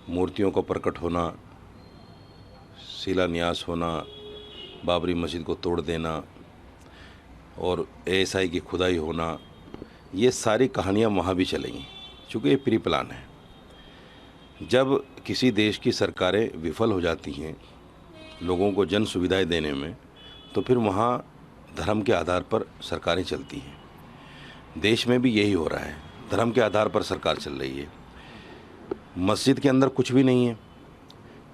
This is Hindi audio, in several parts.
मूर्तियों का प्रकट होना, शिलान्यास होना, बाबरी मस्जिद को तोड़ देना और एएसआई की खुदाई होना, ये सारी कहानियाँ वहाँ भी चलेंगी, चूँकि ये प्री प्लान है। जब किसी देश की सरकारें विफल हो जाती हैं लोगों को जन सुविधाएं देने में, तो फिर वहाँ धर्म के आधार पर सरकारें चलती हैं। देश में भी यही हो रहा है, धर्म के आधार पर सरकार चल रही है। मस्जिद के अंदर कुछ भी नहीं है,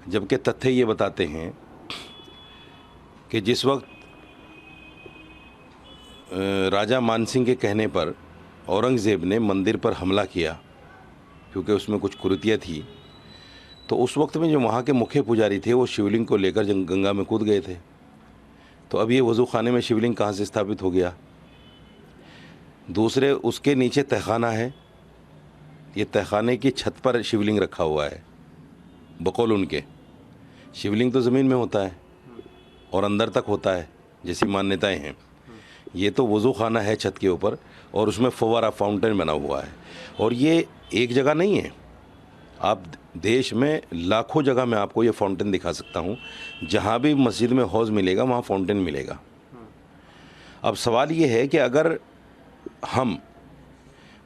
जबकि तथ्य ये बताते हैं कि जिस वक्त राजा मानसिंह के कहने पर औरंगज़ेब ने मंदिर पर हमला किया, क्योंकि उसमें कुछ कुरीतियाँ थी, तो उस वक्त में जो वहाँ के मुख्य पुजारी थे वो शिवलिंग को लेकर गंगा में कूद गए थे। तो अब ये वज़ू खाने में शिवलिंग कहाँ से स्थापित हो गया? दूसरे, उसके नीचे तहखाना है, ये तहखाने की छत पर शिवलिंग रखा हुआ है। बकौल उनके शिवलिंग तो ज़मीन में होता है और अंदर तक होता है, जैसी मान्यताएं हैं। ये तो वज़ू खाना है छत के ऊपर, और उसमें फव्वारा फाउंटेन बना हुआ है। और ये एक जगह नहीं है, आप देश में लाखों जगह मैं आपको ये फाउंटेन दिखा सकता हूँ। जहाँ भी मस्जिद में हौज़ मिलेगा वहाँ फाउंटेन मिलेगा। अब सवाल ये है कि अगर हम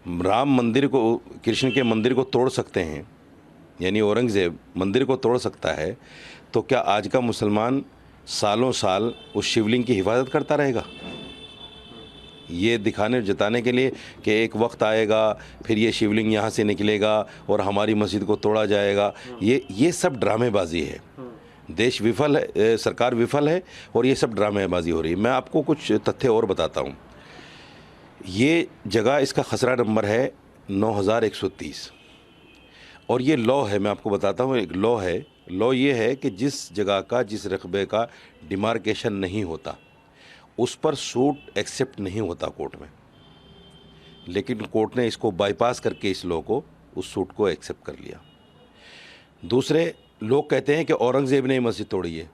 राम मंदिर को, कृष्ण के मंदिर को तोड़ सकते हैं, यानी औरंगज़ेब मंदिर को तोड़ सकता है, तो क्या आज का मुसलमान सालों साल उस शिवलिंग की हिफाजत करता रहेगा? ये दिखाने जताने के लिए कि एक वक्त आएगा फिर ये शिवलिंग यहाँ से निकलेगा और हमारी मस्जिद को तोड़ा जाएगा, ये सब ड्रामेबाजी है। देश विफल है, सरकार विफल है, और ये सब ड्रामेबाजी हो रही है। मैं आपको कुछ तथ्य और बताता हूँ। ये जगह, इसका खसरा नंबर है 9130, और ये लॉ है, मैं आपको बताता हूँ, एक लॉ है। लॉ ये है कि जिस जगह का, जिस रकबे का डिमार्केशन नहीं होता उस पर सूट एक्सेप्ट नहीं होता कोर्ट में, लेकिन कोर्ट ने इसको बाईपास करके इस लॉ को, उस सूट को एक्सेप्ट कर लिया। दूसरे, लोग कहते हैं कि औरंगज़ेब ने ये मस्जिद तोड़ी है,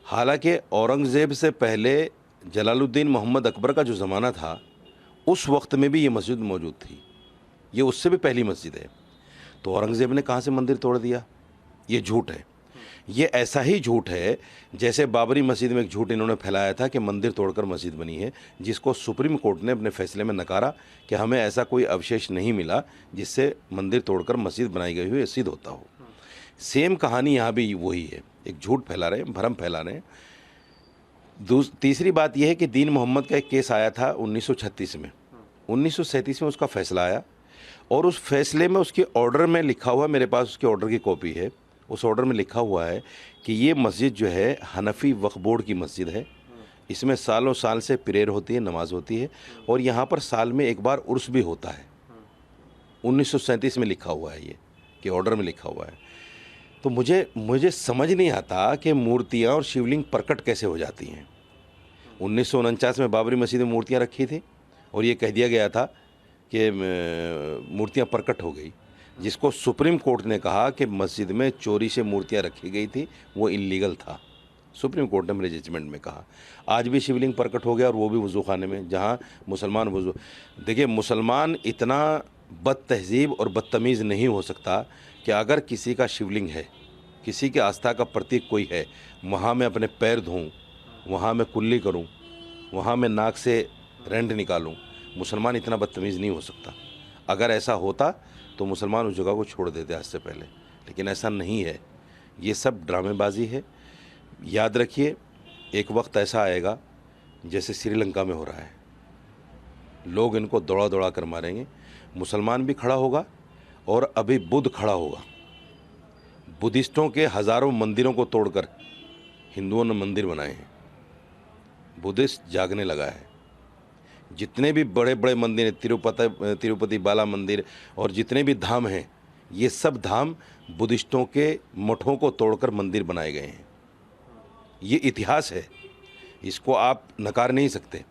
हालांकि औरंगज़ेब से पहले जलालुद्दीन मोहम्मद अकबर का जो ज़माना था उस वक्त में भी ये मस्जिद मौजूद थी, ये उससे भी पहली मस्जिद है। तो औरंगज़ेब ने कहाँ से मंदिर तोड़ दिया? ये झूठ है। ये ऐसा ही झूठ है जैसे बाबरी मस्जिद में एक झूठ इन्होंने फैलाया था कि मंदिर तोड़कर मस्जिद बनी है, जिसको सुप्रीम कोर्ट ने अपने फैसले में नकारा कि हमें ऐसा कोई अवशेष नहीं मिला जिससे मंदिर तोड़कर मस्जिद बनाई गई हो, सिद्ध होता हो। सेम कहानी यहाँ भी वही है, एक झूठ फैला रहे हैं, भ्रम फैला रहे हैं। तीसरी बात यह है कि दीन मोहम्मद का एक केस आया था 1936 में, 1937 में उसका फैसला आया, और उस फैसले में उसके ऑर्डर में लिखा हुआ, मेरे पास उसके ऑर्डर की कॉपी है, उस ऑर्डर में लिखा हुआ है कि ये मस्जिद जो है हनफी वक्फ बोर्ड की मस्जिद है, इसमें सालों साल से प्रेयर होती है, नमाज होती है, और यहाँ पर साल में एक बार उर्स भी होता है। 1937 में लिखा हुआ है, ये कि ऑर्डर में लिखा हुआ है। तो मुझे समझ नहीं आता कि मूर्तियाँ और शिवलिंग प्रकट कैसे हो जाती हैं। 1949 में बाबरी मस्जिद में मूर्तियाँ रखी थी और ये कह दिया गया था कि मूर्तियाँ प्रकट हो गई, जिसको सुप्रीम कोर्ट ने कहा कि मस्जिद में चोरी से मूर्तियाँ रखी गई थी, वो इल्लीगल था। सुप्रीम कोर्ट ने मेरे जजमेंट में कहा। आज भी शिवलिंग प्रकट हो गया, और वो भी वज़ू खाने में, जहाँ मुसलमान वज़ू, देखिए मुसलमान इतना बद तहज़ीब और बदतमीज़ नहीं हो सकता कि अगर किसी का शिवलिंग है, किसी के आस्था का प्रतीक कोई है, वहाँ मैं अपने पैर धोऊँ, वहाँ मैं कुल्ली करूँ, वहाँ मैं नाक से रेंट निकालूँ। मुसलमान इतना बदतमीज़ नहीं हो सकता। अगर ऐसा होता तो मुसलमान उस जगह को छोड़ देते आज से पहले, लेकिन ऐसा नहीं है। ये सब ड्रामेबाजी है। याद रखिए, एक वक्त ऐसा आएगा जैसे श्रीलंका में हो रहा है, लोग इनको दौड़ा दौड़ा कर मारेंगे। मुसलमान भी खड़ा होगा, और अभी बुद्ध खड़ा होगा। बुद्धिस्टों के हज़ारों मंदिरों को तोड़कर हिंदुओं ने मंदिर बनाए हैं। बुद्धिस्ट जागने लगा है। जितने भी बड़े बड़े मंदिर हैं, तिरुपति बाला मंदिर और जितने भी धाम हैं, ये सब धाम बुद्धिस्टों के मठों को तोड़कर मंदिर बनाए गए हैं। ये इतिहास है, इसको आप नकार नहीं सकते।